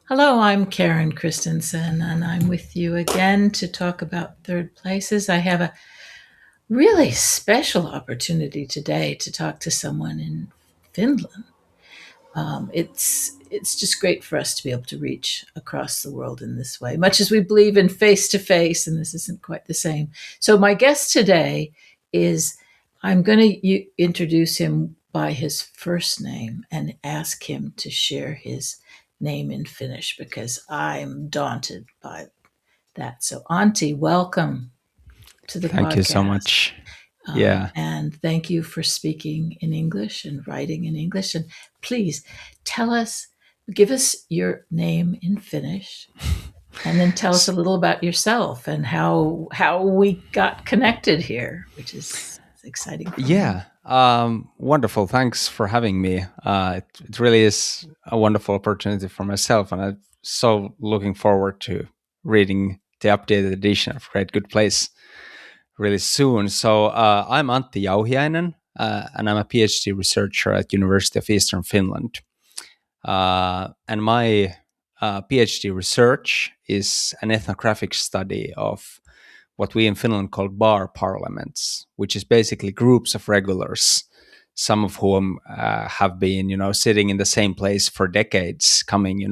Hello, I'm Karen Christensen, and I'm with you again to talk about third places. I have a really special opportunity today to talk to someone in Finland. It's just great for us to be able to reach across the world in this way, much as we believe in face to face, and this isn't quite the same. So my guest today is I'm going to introduce him by his first name and ask him to share his name in Finnish because I'm daunted by that. So Antti, welcome to the Thank you so podcast. much. Yeah. And thank you for speaking in English and writing in English. And please give us your name in Finnish, and then tell us a little about yourself and how we got connected here, which is exciting for me. Yeah. Wonderful. Thanks for having me. It really is a wonderful opportunity for myself, and I'm so looking forward to reading the updated edition of Great Good Place really soon. So I'm Antti Jauhiainen, and I'm a PhD researcher at University of Eastern Finland. And my PhD research is an ethnographic study of what we in Finland call bar parliaments, which is basically groups of regulars, some of whom have been, sitting in the same place for decades, coming,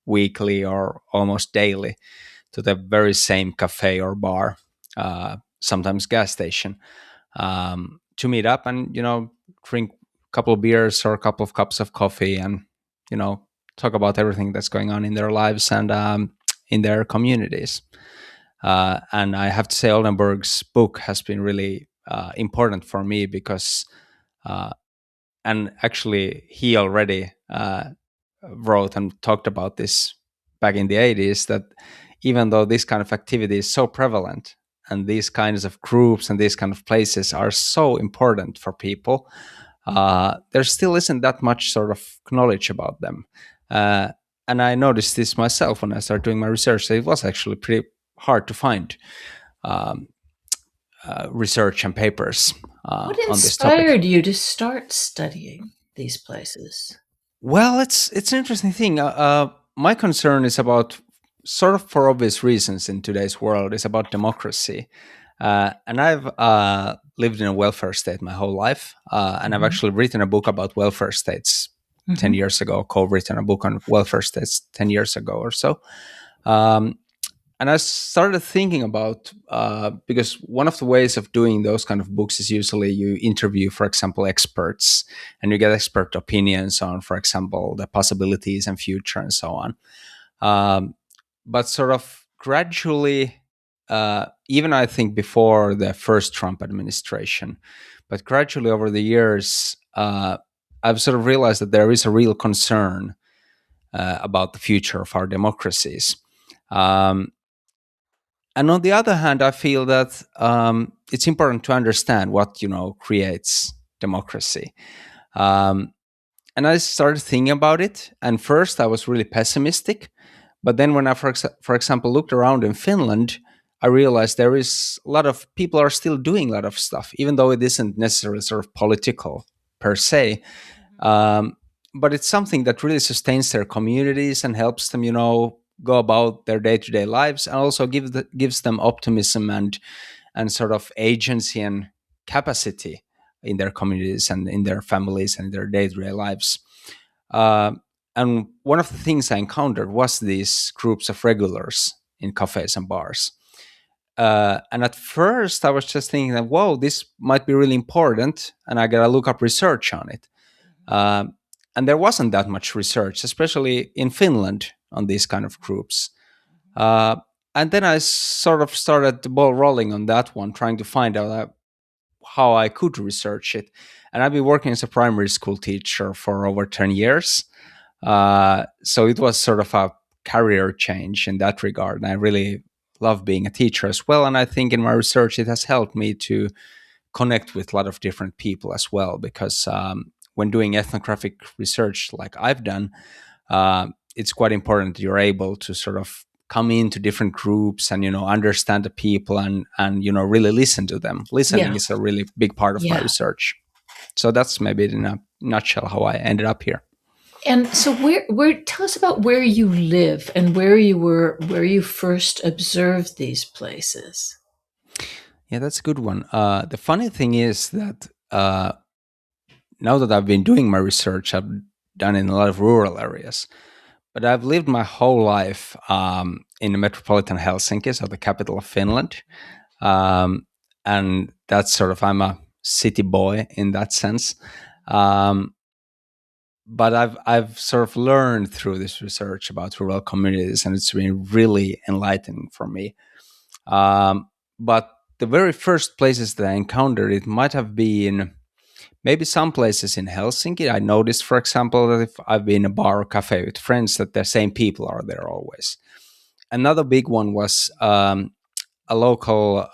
weekly or almost daily to the very same cafe or bar, sometimes gas station, to meet up and, drink a couple of beers or a couple of cups of coffee and, talk about everything that's going on in their lives and in their communities. And I have to say, Oldenburg's book has been really important for me because, and actually, he already wrote and talked about this back in the 80s, that even though this kind of activity is so prevalent and these kinds of groups and these kind of places are so important for people, there still isn't that much sort of knowledge about them. And I noticed this myself when I started doing my research, that it was actually pretty hard to find research and papers What on this topic. inspired you to start studying these places? Well, it's an interesting thing. My concern is about, sort of for obvious reasons in today's world, is about democracy. And I've lived in a welfare state my whole life, and I've actually written a book about welfare states 10 years ago, co-written a book on welfare states 10 years ago or so. And I started thinking about, because one of the ways of doing those kind of books is usually you interview, for example, experts, and you get expert opinions on, for example, the possibilities and future and so on. But sort of gradually, even I think before the first Trump administration, but gradually over the years, I've sort of realized that there is a real concern about the future of our democracies. And on the other hand, I feel that it's important to understand what, creates democracy. And I started thinking about it. And first I was really pessimistic. But then when I, for example, looked around in Finland, I realized there is a lot of people are still doing a lot of stuff, even though it isn't necessarily sort of political per se. But it's something that really sustains their communities and helps them, go about their day-to-day lives, and also gives them optimism and sort of agency and capacity in their communities and in their families and in their day-to-day lives. And one of the things I encountered was these groups of regulars in cafes and bars. And at first I was just thinking that, whoa, this might be really important, and I gotta look up research on it. And there wasn't that much research, especially in Finland, on these kind of groups. And then I sort of started the ball rolling on that one, trying to find out how I could research it. And I've been working as a primary school teacher for over 10 years. So it was sort of a career change in that regard. And I really love being a teacher as well. And I think in my research, it has helped me to connect with a lot of different people as well, because when doing ethnographic research like I've done, it's quite important that you're able to sort of come into different groups and understand the people and really listen to them. Listening Yeah. is a really big part of my Yeah. research. So that's maybe in a nutshell how I ended up here. And so where tell us about where you live and where you first observed these places. Yeah, that's a good one. The funny thing is that now that I've been doing my research, I've done it in a lot of rural areas. But I've lived my whole life in the metropolitan Helsinki, so the capital of Finland. And that's sort of, I'm a city boy in that sense. Um, but I've sort of learned through this research about rural communities, and it's been really enlightening for me. Um, but the very first places that I encountered it might have been maybe some places in Helsinki. I noticed, for example, that if I've been in a bar or cafe with friends, that the same people are there always. Another big one was a local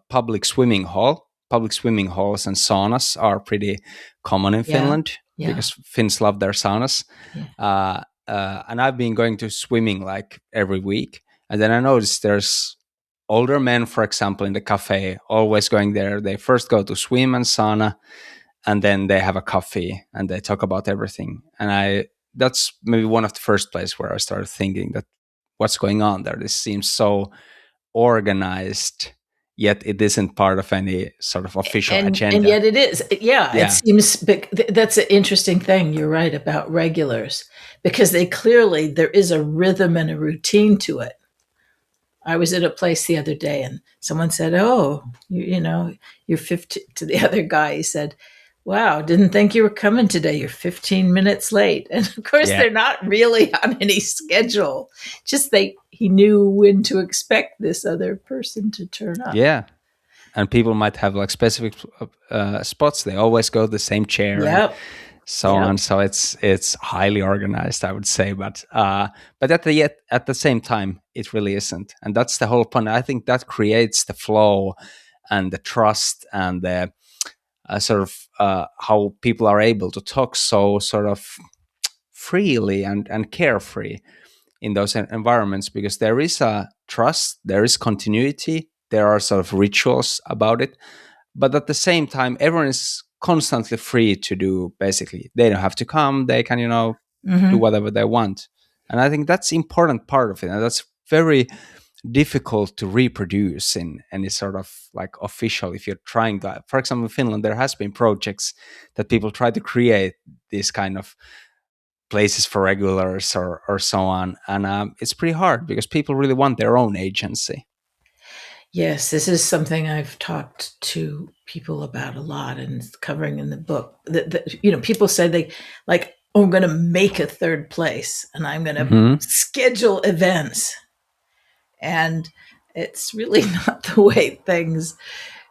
public swimming hall. Public swimming halls and saunas are pretty common in Yeah. Finland Yeah. because Finns love their saunas. Yeah. And I've been going to swimming like every week. And then I noticed there's older men, for example, in the cafe, always going there. They first go to swim and sauna, and then they have a coffee and they talk about everything. And that's maybe one of the first places where I started thinking that what's going on there? This seems so organized, yet it isn't part of any sort of official And agenda. yet it is. Yeah, it Yeah, seems that's an interesting thing. You're right about regulars because they clearly there is a rhythm and a routine to it. I was at a place the other day and someone said, "Oh, you're 15." To the other guy, he said, "Wow, didn't think you were coming today. You're 15 minutes late." And of course, yeah, they're not really on any schedule. Just he knew when to expect this other person to turn up. yeah. And people might have like specific spots. They always go to the same chair and Yep. so Yep. on. So it's highly organized, I would say. But at the same time, it really isn't, and that's the whole point. I think that creates the flow and the trust and the sort of how people are able to talk so sort of freely and carefree in those environments, because there is a trust, there is continuity, there are sort of rituals about it, but at the same time everyone is constantly free to do, basically they don't have to come, they can do Hmm. whatever they want. And I think that's important part of it, and that's very difficult to reproduce in any sort of like official, if you're trying to, for example, in Finland there has been projects that people try to create these kind of places for regulars or so on, and it's pretty hard because people really want their own agency. Yes, this is something I've talked to people about a lot and it's covering in the book. That people say they like, "Oh, I'm going to make a third place and I'm going to Hmm. schedule events." And it's really not the way things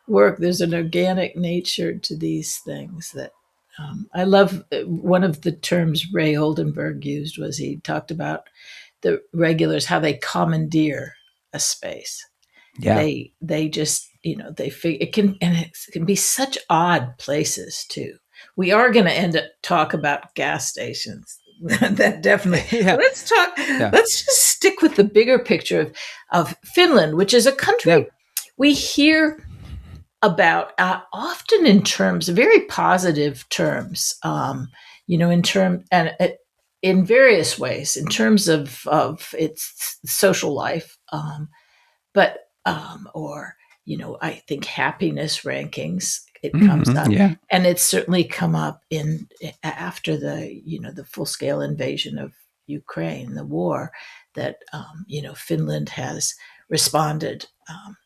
work. There's an organic nature to these things that I love. One of the terms Ray Oldenburg used was he talked about the regulars, how they commandeer a space. Yeah. They just they figure it can be such odd places too. We are going to end up talk about gas stations. That definitely. Yeah, Let's talk. yeah, Let's just stick with the bigger picture of Finland, which is a yeah. country we hear about often in terms, very positive terms. In term and in various ways, in terms of its social life. But or I think happiness rankings, it comes Hmm. up, Yeah. and it's certainly come up in after the full scale invasion of Ukraine, the war, that Finland has responded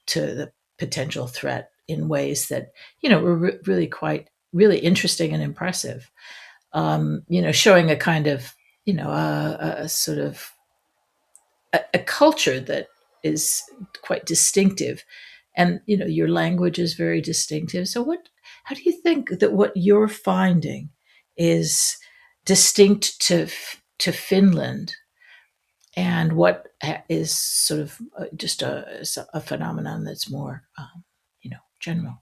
to the potential threat in ways that were really quite really interesting and impressive. Showing a kind of a sort of a culture that is quite distinctive, and your language is very distinctive. So how do you think that what you're finding is distinct to Finland, and what is sort of just a phenomenon that's more general?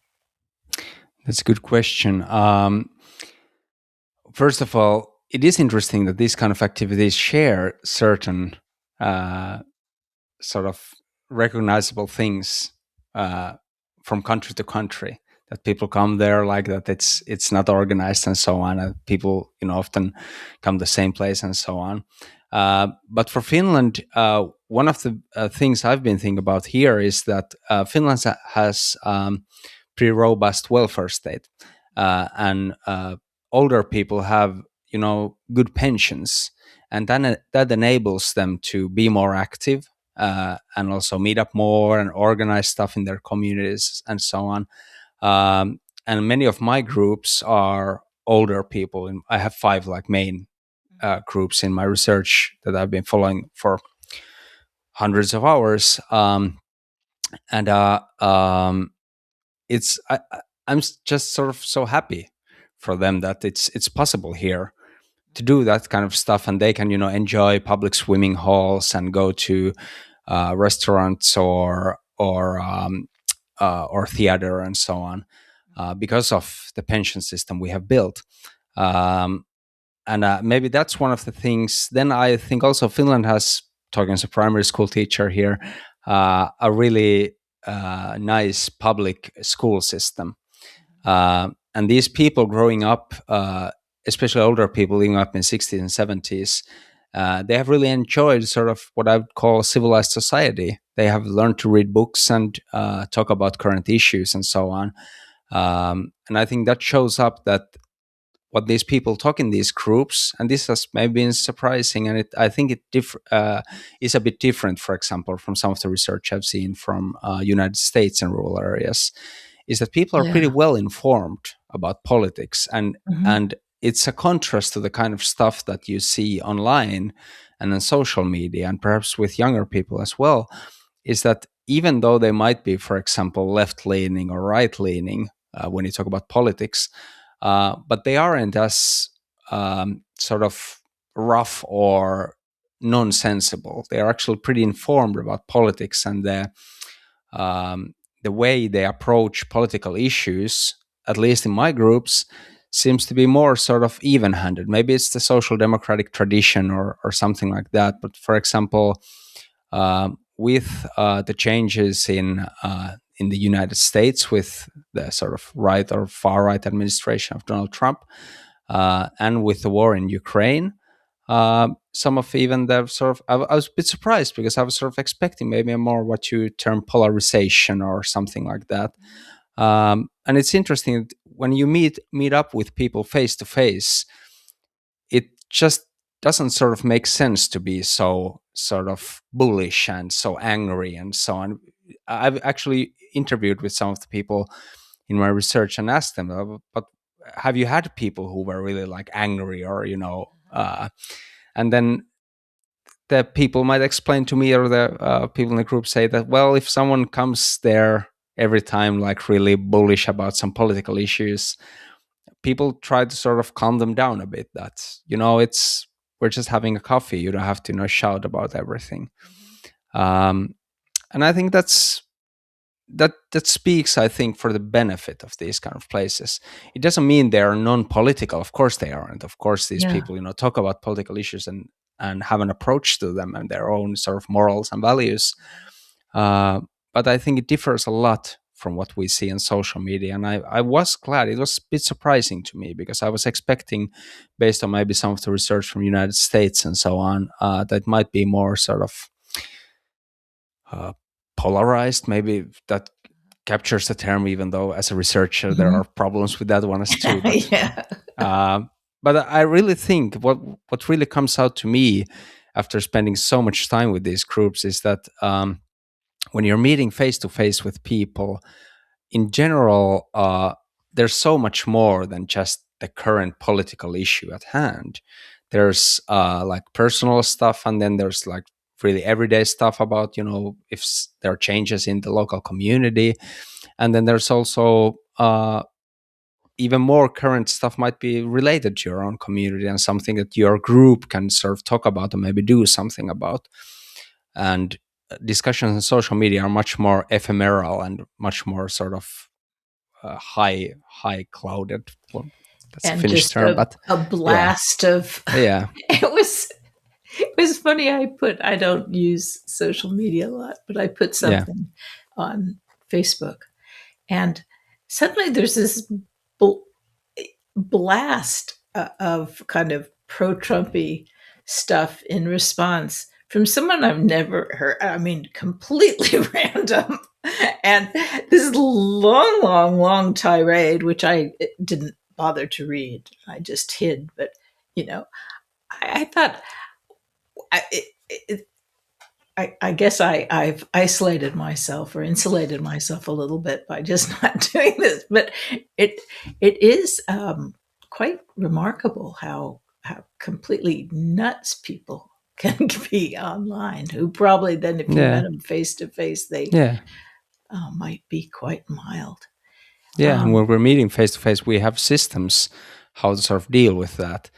That's a good question. First of all, it is interesting that these kind of activities share certain uh, sort of recognizable things uh, from country to country. That people come there like that. It's not organized and so on. People often come the same place and so on. But for Finland, one of the things I've been thinking about here is that Finland has pretty robust welfare state, and older people have good pensions, and then that enables them to be more active, and also meet up more and organize stuff in their communities and so on. And many of my groups are older people, and I have 5 like main groups in my research that I've been following for hundreds of hours. And it's I'm just sort of so happy for them that it's possible here to do that kind of stuff, and they can enjoy public swimming halls and go to restaurants or theater and so on, because of the pension system we have built. And maybe that's one of the things. Then I think also Finland has, talking as a primary school teacher here, a really nice public school system. And these people growing up, especially older people living up in 60s and 70s, they have really enjoyed sort of what I would call civilized society. They have learned to read books and talk about current issues and so on. And I think that shows up that what these people talk in these groups, and this has maybe been surprising, and I think is a bit different, for example, from some of the research I've seen from United States and rural areas, is that people are pretty Yeah. well informed about politics, and Mhm. and it's a contrast to the kind of stuff that you see online and on social media, and perhaps with younger people as well, is that even though they might be, for example, left leaning or right leaning when you talk about politics, but they aren't as sort of rough or nonsensible. They are actually pretty informed about politics, and the way they approach political issues, at least in my groups, seems to be more sort of even-handed. Maybe it's the social democratic tradition or something like that. But for example, with the changes in the United States, with the sort of right or far right administration of Donald Trump, and with the war in Ukraine, some of even the sort of I was a bit surprised because I was sort of expecting maybe a more what you term polarization or something like that. And it's interesting when you meet up with people face to face, it just doesn't sort of make sense to be so sort of bullish and so angry and so on. I've actually interviewed with some of the people in my research and asked them, but have you had people who were really like angry or and then the people might explain to me, or the people in the group say that, well, if someone comes there every time like really bullish about some political issues, people try to sort of calm them down a bit. That it's we're just having a coffee. You don't have to shout about everything. Um, and I think that speaks, I think, for the benefit of these kind of places. It doesn't mean they are non-political. Of course they aren't. Of course these Yeah. people talk about political issues and have an approach to them and their own sort of morals and values. uh, but I think it differs a lot from what we see in social media, and I was glad. It was a bit surprising to me because I was expecting, based on maybe some of the research from United States and so on, that might be more sort of uh, polarized. Maybe that captures the term, even though as a researcher there Mhm. are problems with that one as too. But Yeah. uh, but I really think what really comes out to me after spending so much time with these groups is that when you're meeting face to face with people, in general, there's so much more than just the current political issue at hand. There's like personal stuff, and then there's like really everyday stuff about if there are changes in the local community, and then there's also even more current stuff might be related to your own community and something that your group can sort of talk about and maybe do something about. And discussions on social media are much more ephemeral and much more sort of high clouded. Well, that's a And Finnish just term, but a yeah, blast of yeah, it was It was funny. I don't use social media a lot, but I put Yeah. something on Facebook, and suddenly there's this bl- blast of kind of pro Trumpy stuff in response from someone I've never heard. I mean, completely random. And this long, long, long tirade, which I didn't bother to read. I just hid. But, you know, I thought I, it, I guess I've isolated myself or insulated myself a little bit by just not doing this. But it it is quite remarkable how completely nuts people can be online. Who probably then, if you met Yeah. them face to face, they Yeah. might be quite mild. Yeah. And Um, when we're meeting face to face, we have systems how to sort of deal with that.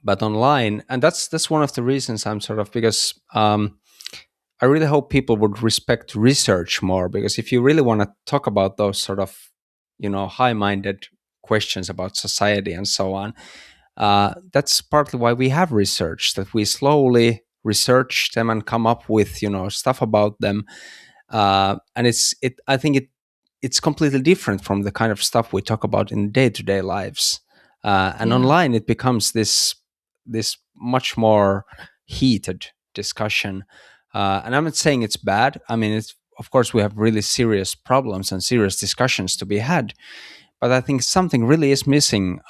But online, and that's one of the reasons I'm sort of because I really hope people would respect research more, because if you really want to talk about those sort of, high-minded questions about society and so on, that's partly why we have research, that we slowly research them and come up with, stuff about them. And I think it's completely different from the kind of stuff we talk about in day-to-day lives. And yeah, online, it becomes this much more heated discussion. And I'm not saying it's bad. I mean, it's of course we have really serious problems and serious discussions to be had, but I think something really is missing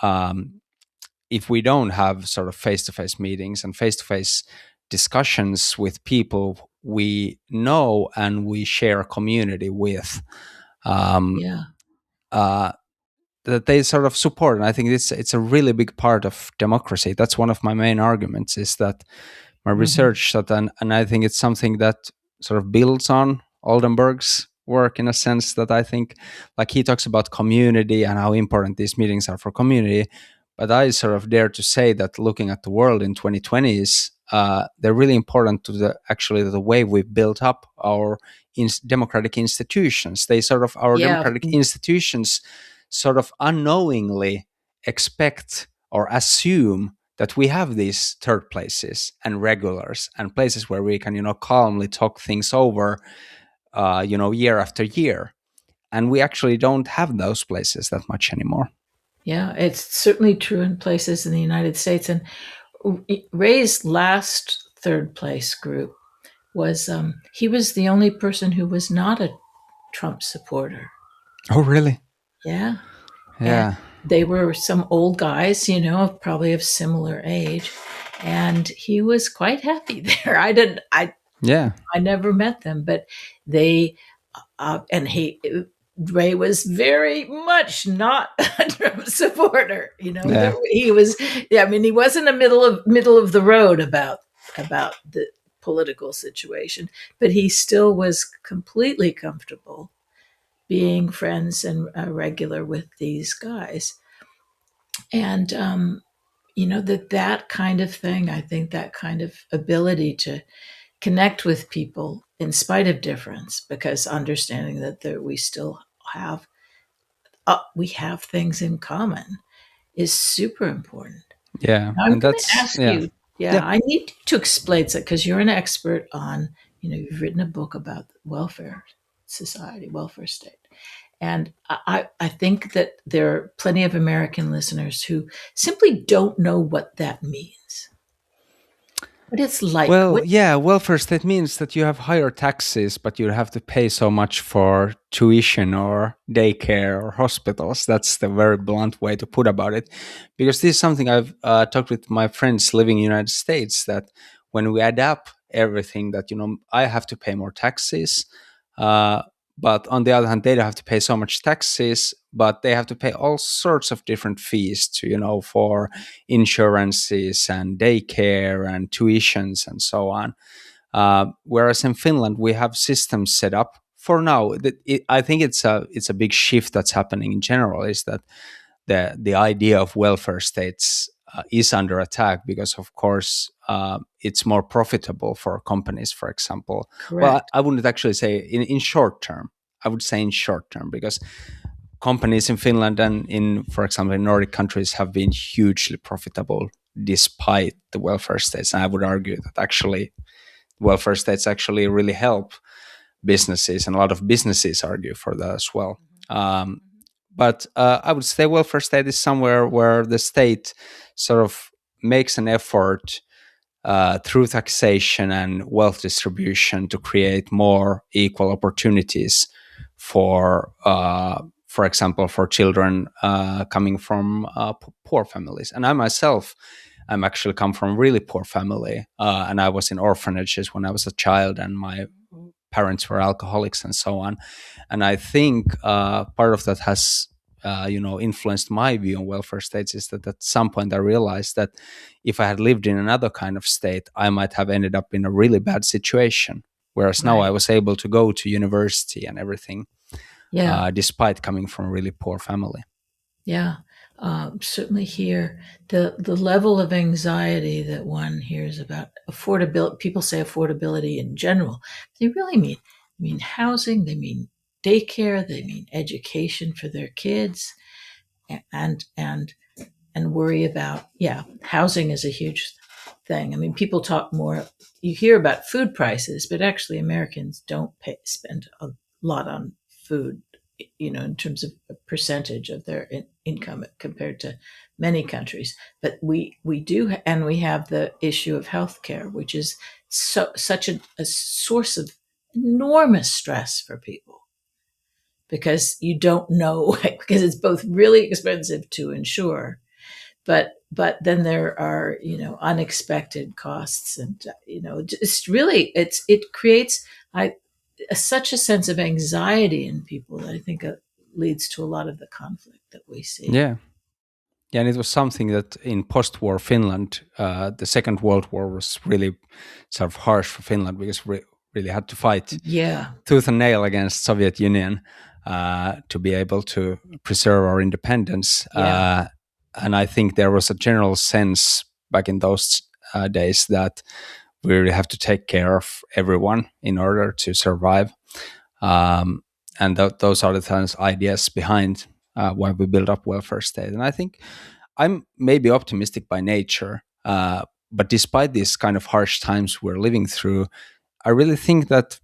if we don't have sort of face-to-face meetings and face-to-face discussions with people we know and we share a community with. Um, yeah, uh, that they sort of support, and I think it's a really big part of democracy. That's one of my main arguments, is that my hmm, research that, and I think it's something that sort of builds on Oldenburg's work, in a sense that I think, like, he talks about community and how important these meetings are for community, but I sort of dare to say that looking at the world in 2020 is they're really important to the way we built up our democratic institutions. They sort of Our yeah, democratic institutions sort of unknowingly expect or assume that we have these third places and regulars and places where we can, calmly talk things over, year after year. And we actually don't have those places that much anymore. yeah. It's certainly true in places in the United States. And Ray's last third place group was he was the only person who was not a Trump supporter. Oh, really? Yeah. And Yeah. they were some old guys, probably of similar age. And he was quite happy there. Yeah. I never met them, but they, and Ray was very much not a Trump supporter. Yeah. He was, yeah, I mean, he wasn't a middle of the road about the political situation, but he still was completely comfortable being friends and regular with these guys. And that kind of thing, I think that kind of ability to connect with people in spite of difference, because understanding that we still have we have things in common is super important. Yeah. Now, I'm And going to that's, ask yeah. you, yeah, Yeah. I need to explain that because you're an expert on, you've written a book about welfare society, welfare state. And I think that there are plenty of American listeners who simply don't know what that means. What it's like. Well, yeah, welfare state means that you have higher taxes, but you have to pay so much for tuition or daycare or hospitals. That's the very blunt way to put about it. Because this is something I've talked with my friends living in the United States, that when we add up everything, that, I have to pay more taxes. Uh, but on the other hand, they don't have to pay so much taxes, but they have to pay all sorts of different fees to, for insurances and daycare and tuitions and so on. Whereas in Finland, we have systems set up for now. I think it's a big shift that's happening in general. Is that the idea of welfare states is under attack because, of course, it's more profitable for companies, for example. Well, Correct. I wouldn't actually say in short term. I would say in short term, because companies in Finland and in, for example, in Nordic countries have been hugely profitable despite the welfare states. And I would argue that actually welfare states actually really help businesses, and a lot of businesses argue for that as well. Um, but I would say welfare state is somewhere where the state sort of makes an effort through taxation and wealth distribution to create more equal opportunities for example, for children coming from poor families. And I myself, I'm actually come from a really poor family, and I was in orphanages when I was a child, and my parents were alcoholics and so on. And I think part of that has influenced my view on welfare states, is that at some point I realized that if I had lived in another kind of state, I might have ended up in a really bad situation. Whereas now I Right. was able to go to university and everything, Yeah. despite coming from a really poor family. Yeah. Certainly here, the level of anxiety that one hears about affordability, people say affordability in general, they really mean housing, they mean daycare, they mean education for their kids, and and and worry about, yeah, housing is a huge thing. I mean, people talk more, you hear about food prices, but actually Americans don't spend a lot on food, in terms of a percentage of their income compared to many countries. But we do, and we have the issue of healthcare, which is such a source of enormous stress for people, because you don't know, because it's both really expensive to insure, but then there are, unexpected costs, and it's really, it creates, I such a sense of anxiety in people that I think leads to a lot of the conflict that we see. Yeah. Yeah, and it was something that in post-war Finland, the Second World War was really sort of harsh for Finland, because we really had to fight Yeah. tooth and nail against Soviet Union to be able to preserve our independence. Yeah. And I think there was a general sense back in those days that we really have to take care of everyone in order to survive. Um, and those are the kind of ideas behind why we build up welfare state. And I think I'm maybe optimistic by nature, but despite these kind of harsh times we're living through, I really think that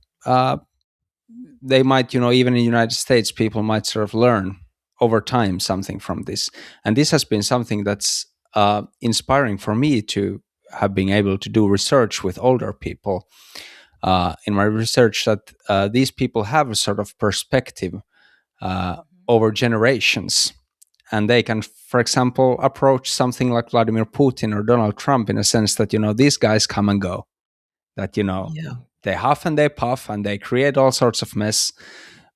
they might, even in the United States, people might sort of learn over time something from this. And this has been something that's inspiring for me to have been able to do research with older people in my research, that these people have a sort of perspective uh, over generations. And they can, for example, approach something like Vladimir Putin or Donald Trump in a sense that, these guys come and go, that, Yeah. they huff and they puff and they create all sorts of mess.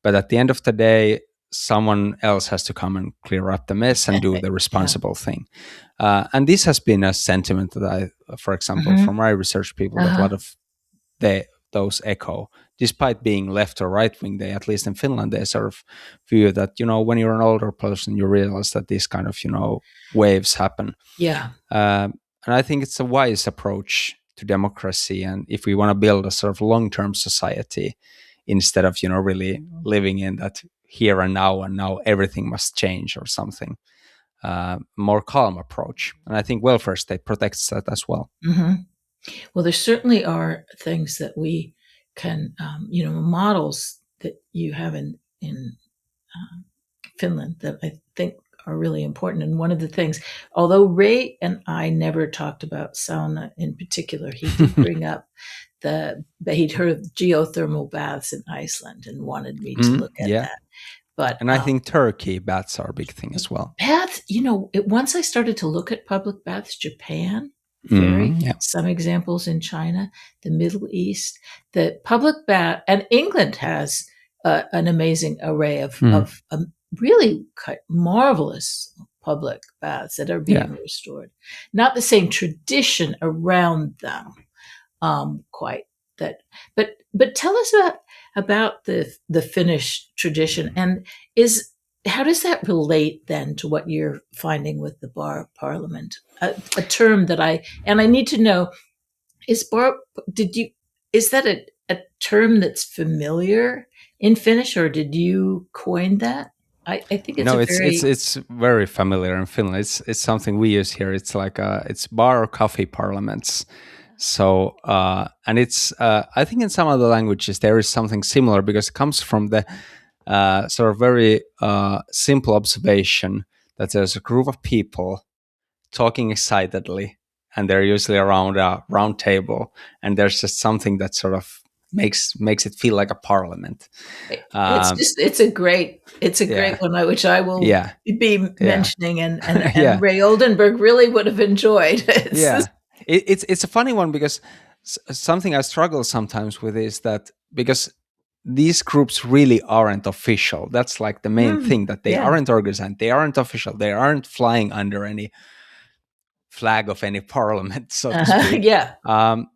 But at the end of the day, someone else has to come and clear up the mess and do the Yeah. responsible thing. And this has been a sentiment that I, for example, Hmm. from my research people, that a Uh-huh. lot of those echo, despite being left or right wing. They, at least in Finland, they sort of view that, when you're an older person, you realize that these kind of, waves happen. Yeah. And I think it's a wise approach to democracy. And if we want to build a sort of long-term society, instead of, really living in that here and now everything must change or something, more calm approach. And I think welfare state protects that as well. Hmm. Well, there certainly are things that we can, models that you have in Finland that I think are really important. And one of the things, although Ray and I never talked about sauna in particular, he did bring up he'd heard of geothermal baths in Iceland and wanted me to look at Yeah. that. But And I think Turkey bats are a big thing as well. baths, once I started to look at public baths, Japan, Yeah. some examples in China, the Middle East, the public bath, and England has an amazing array of really marvelous public baths that are Yeah. being restored. Not the same tradition around them, quite that, but tell us about the Finnish tradition, and is how does that relate then to what you're finding with the bar parliament, a term that I need to know, is bar did you is that a term that's familiar in Finnish, or did you coin that? I think You it's know, a it's very it's very familiar in Finland. It's something we use here. It's like it's bar or coffee parliaments. So and it's I think in some other languages there is something similar because it comes from the sort of very simple observation that there's a group of people talking excitedly, and they're usually around a round table, and there's just something that sort of makes it feel like a parliament. it's Um, just it's a great yeah, one which I will yeah, be yeah, mentioning and yeah, Ray Oldenburg really would have enjoyed. It's this, yeah. It's a funny one because something I struggle sometimes with is that because these groups really aren't official. That's like the main thing, that they yeah. aren't organized, they aren't official, they aren't flying under any flag of any parliament, so to speak. Yeah.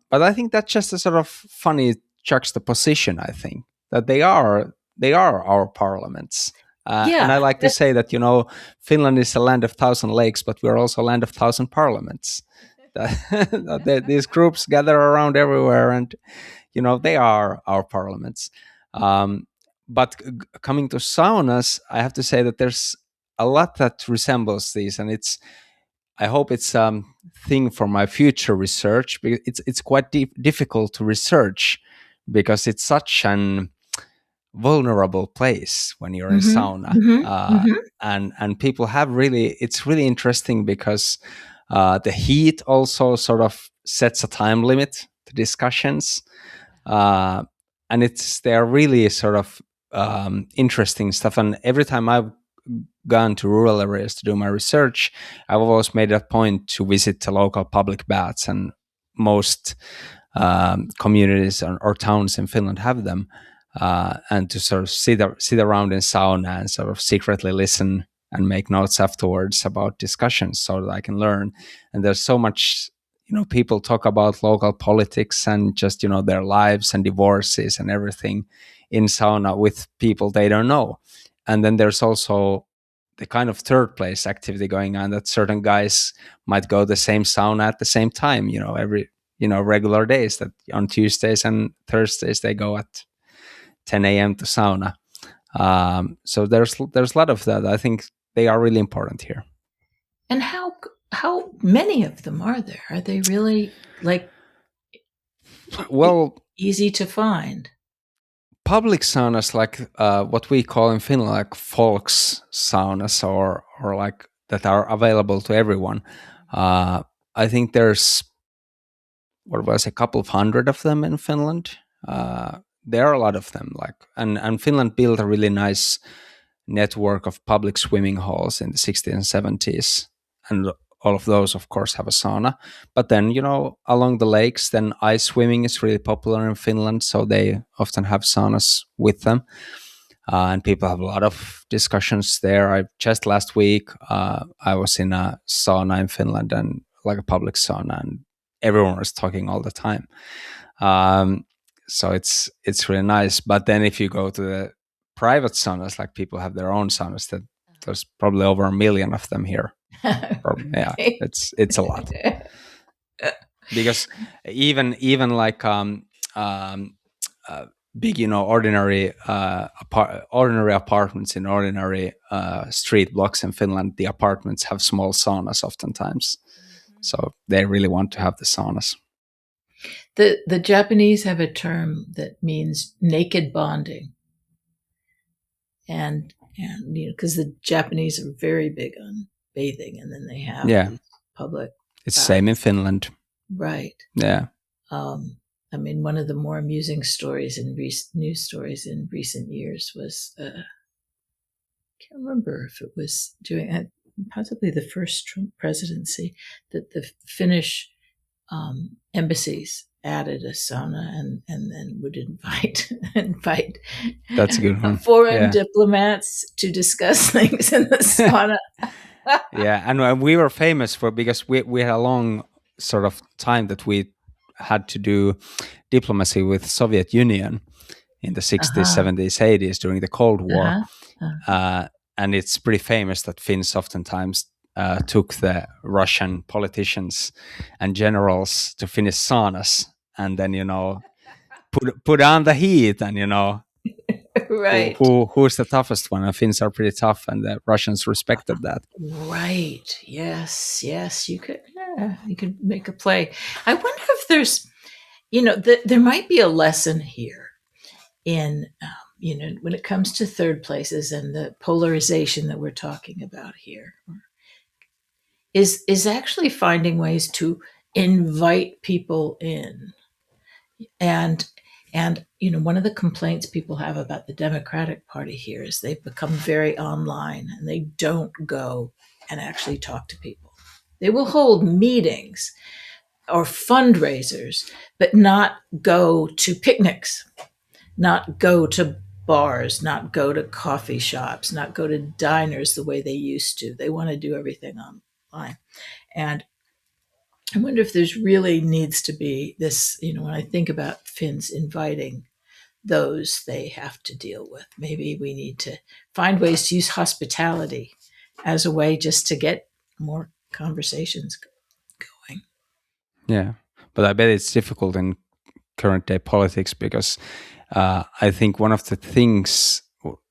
But I think that's just a sort of funny juxtaposition. I think that they are our parliaments, and Yeah. I like to say that Finland is a land of thousand lakes, but we're also a land of thousand parliaments. That these groups gather around everywhere, and they are our parliaments. But coming to saunas, I have to say that there's a lot that resembles these, and I hope it's thing for my future research, because it's quite difficult to research because it's such an vulnerable place when you're in Mhm. sauna, Mhm. Mhm. and people have really it's really interesting because the heat also sort of sets a time limit to discussions, uh, and they're really sort of interesting stuff. And every time I've gone to rural areas to do my research, I've always made a point to visit the local public baths, and most communities or towns in Finland have them, and to sort of sit around in sauna and sort of secretly listen and make notes afterwards about discussions so that I can learn. And there's so much, people talk about local politics and just their lives and divorces and everything in sauna with people they don't know. And then there's also the kind of third place activity going on, that certain guys might go the same sauna at the same time, every regular days, that on Tuesdays and Thursdays they go at 10 a.m. to sauna. So there's a lot of that. I think they are really important here. And how many of them are there? Are they really like Well, easy to find? public saunas, like what we call in Finland like folks saunas, or like that are available to everyone. I think there's, what was, a couple of hundred of them in Finland. There are a lot of them, like, and Finland built a really nice network of public swimming halls in the 60s and 70s, and all of those, of course, have a sauna. But then, along the lakes, then ice swimming is really popular in Finland, so they often have saunas with them. And people have a lot of discussions there. I just last week I was in a sauna in Finland, and like a public sauna, and everyone was talking all the time. Um, so it's really nice. But then if you go to the private saunas, like people have their own saunas, that there's probably over a million of them here. Yeah, Right. it's a lot, because even like um uh, big, ordinary ordinary apartments in ordinary street blocks in Finland, the apartments have small saunas oftentimes, so they really want to have the saunas. The Japanese have a term that means naked bonding, and because the Japanese are very big on bathing, and then they have Yeah, these public it's same in baths. Finland. Right. Yeah. I mean, one of the more amusing stories in news stories in recent years was I can't remember if it was during possibly the first Trump presidency, that the Finnish embassies added a sauna, and then would invite That's a good one. foreign Yeah. diplomats to discuss things in the sauna. Yeah, and we were famous for, because we had a long sort of time that we had to do diplomacy with Soviet Union in the 60s, Uh-huh. 70s, 80s during the Cold War. Uh-huh. Uh-huh. And it's pretty famous that Finns oftentimes took the Russian politicians and generals to Finnish saunas, and then put on the heat, and Right. who's the toughest one. And Finns are pretty tough, and the Russians respected that. Right. Yes. Yes. You could. Yeah, you could make a play. I wonder if there's, there might be a lesson here in, when it comes to third places and the polarization that we're talking about here, is actually finding ways to invite people in. And one of the complaints people have about the Democratic Party here is they've become very online and they don't go and actually talk to people. They will hold meetings or fundraisers, but not go to picnics, not go to bars, not go to coffee shops, not go to diners the way they used to. They want to do everything online. And I wonder if there's really needs to be this, when I think about Finns inviting those they have to deal with, maybe we need to find ways to use hospitality as a way just to get more conversations going. Yeah, but I bet it's difficult in current day politics because I think one of the things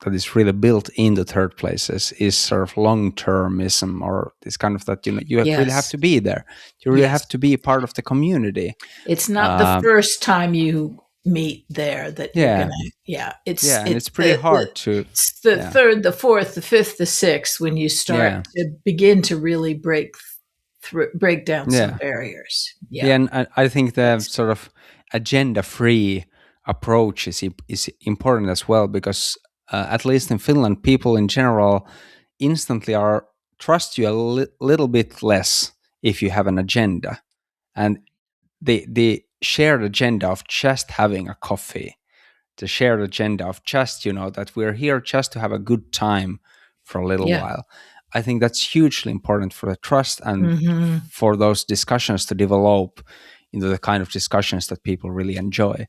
that is really built in the third places is sort of long termism, or this kind of that really have Yes. to be there. You really have Yes. to be part of the community. It's not the Um, first time you meet there that you're yeah, gonna. Yeah, it's yeah, and it's it's pretty hard to. it's the Yeah, third, the fourth, the fifth, the sixth when you yeah, start to begin to really break down some yeah. barriers. Yeah, Yeah. and I think the Yes. sort of agenda-free approach is important as well, because at least in Finland, people in general instantly trust you little bit less if you have an agenda, and the shared agenda of just having a coffee, the shared agenda of just that we're here just to have a good time for a little Yeah. while. I think that's hugely important for the trust and Hmm. for those discussions to develop into the kind of discussions that people really enjoy.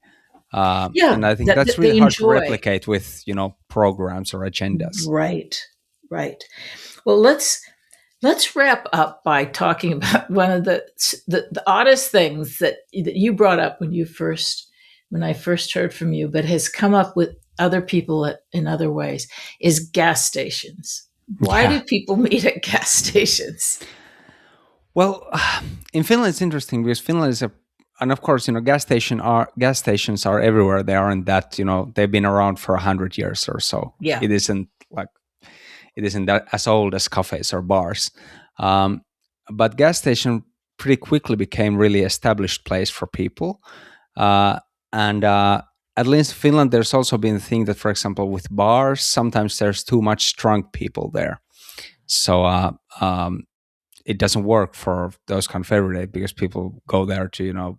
Yeah, And I think that's that really they hard to enjoy. replicate with programs or agendas. Right. Right. Well, let's wrap up by talking about one of the oddest things that you brought up when I first heard from you, but has come up with other people in other ways, is gas stations. Why Yeah. do people meet at gas stations? Well, in Finland it's interesting because Finland is and of course, gas stations are everywhere. They aren't that they've been around for 100 years or so. Yeah. It isn't that as old as cafes or bars. Um, but gas station pretty quickly became really established place for people. And at least in Finland, there's also been a thing that, for example, with bars, sometimes there's too much drunk people there. So it doesn't work for those kind of everyday, because people go there to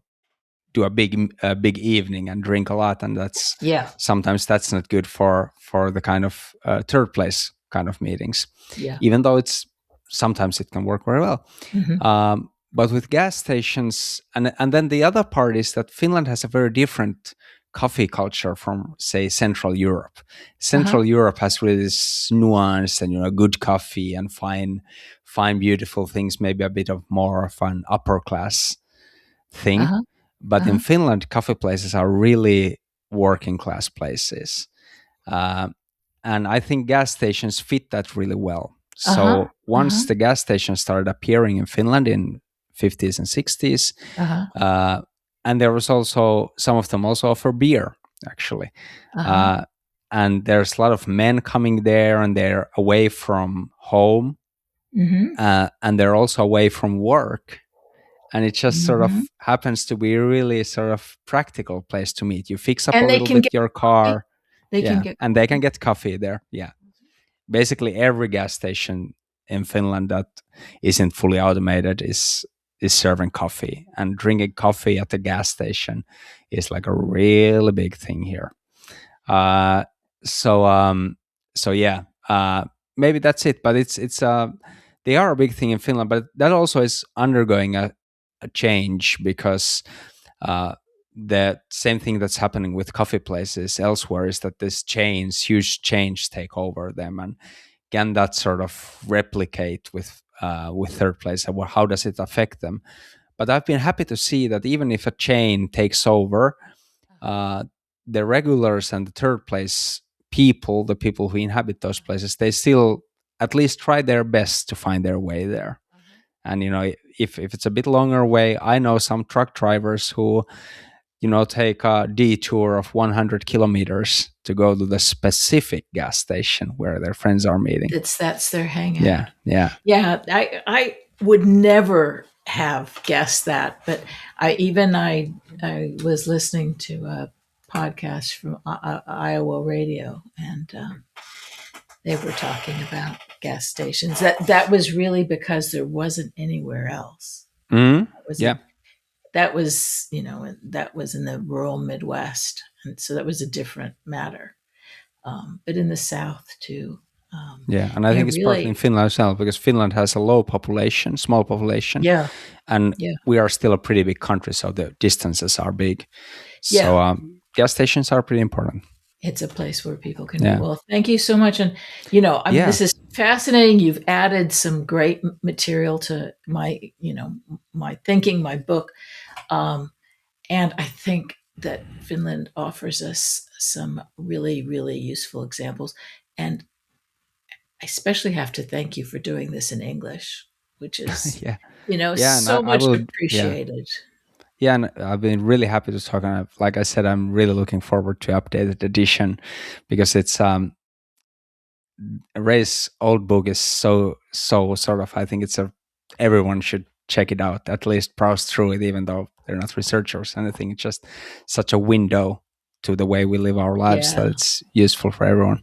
do a big evening and drink a lot, and Yeah. sometimes that's not good for the kind of third place kind of meetings, Yeah. even though sometimes it can work very well. Hmm. But with gas stations, and then the other part is that Finland has a very different coffee culture from, say, Central Europe. Uh-huh. Central Europe has really this nuance and good coffee and fine beautiful things, maybe a bit of more of an upper class thing. Uh-huh. But in Uh-huh. Finland, coffee places are really working class places. Uh, and I think gas stations fit that really well. Uh-huh. So once Uh-huh. the gas stations started appearing in Finland in 50s and 60s, Uh-huh. uh, and there was also some of them also offer beer, actually. Uh-huh. Uh, and there's a lot of men coming there, and they're away from home, Hmm. and they're also away from work, and it just sort Hmm. of happens to be a really sort of practical place to meet. You fix up a And they little can bit get your coffee. car, They can yeah, get and they can coffee. get coffee there. Yeah, basically every gas station in Finland that isn't fully automated is serving coffee, and drinking coffee at the gas station is like a really big thing here. Uh, so so yeah, maybe that's it. But it's they are a big thing in Finland, but that also is undergoing a change, because uh, the same thing that's happening with coffee places elsewhere is that this huge change take over them, and can that sort of replicate with third place, and how does it affect them? But I've been happy to see that even if a chain takes over, uh, the regulars and the third place people, the people who inhabit those places, they still at least try their best to find their way there. And if it's a bit longer way, I know some truck drivers who take a detour of 100 kilometers to go to the specific gas station where their friends are meeting. That's their hangout. Yeah, yeah. Yeah, I would never have guessed that, but I was listening to a podcast from Iowa radio, and they were talking about gas stations. That was really because there wasn't anywhere else. Hmm. That was Yeah, that was that was in the rural Midwest, and so that was a different matter. But in the South too, yeah. And I think it's partly in really, Finland as well, because Finland has a low population, small population, yeah, and yeah, we are still a pretty big country, so the distances are big. So yeah. gas stations are pretty important. It's a place where people can meet. Yeah, Well, thank you so much. And, I mean, yeah, this is fascinating. You've added some great material to my thinking, my book. Um, and I think that Finland offers us some really, really useful examples. And I especially have to thank you for doing this in English, which is, yeah, yeah. And so I much will. Yeah, appreciated. yeah. And I've been really happy to talk. And like I said, I'm really looking forward to updated edition, because it's Ray's old book is so sort of. I think everyone should check it out, at least browse through it, even though they're not researchers or anything. It's just such a window to the way we live our lives that Yeah. it's useful for everyone.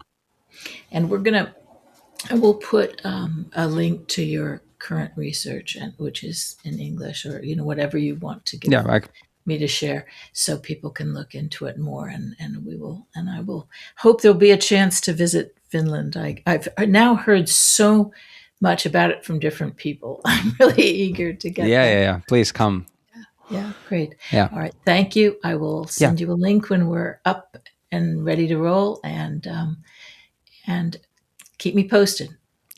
And I will put a link to your current research, and which is in English, or whatever you want to Yeah, give like me to share, so people can look into it more. And I will hope there'll be a chance to visit Finland. I've now heard so much about it from different people. I'm really eager to get yeah, there. yeah, yeah. Please come. Yeah, great. Yeah, All right, thank you. I will yeah, send you a link when we're up and ready to roll, and keep me posted.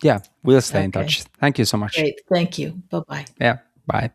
yeah. We'll stay in Okay. touch. Thank you so much. Great. Thank you. Bye bye. Yeah. Bye.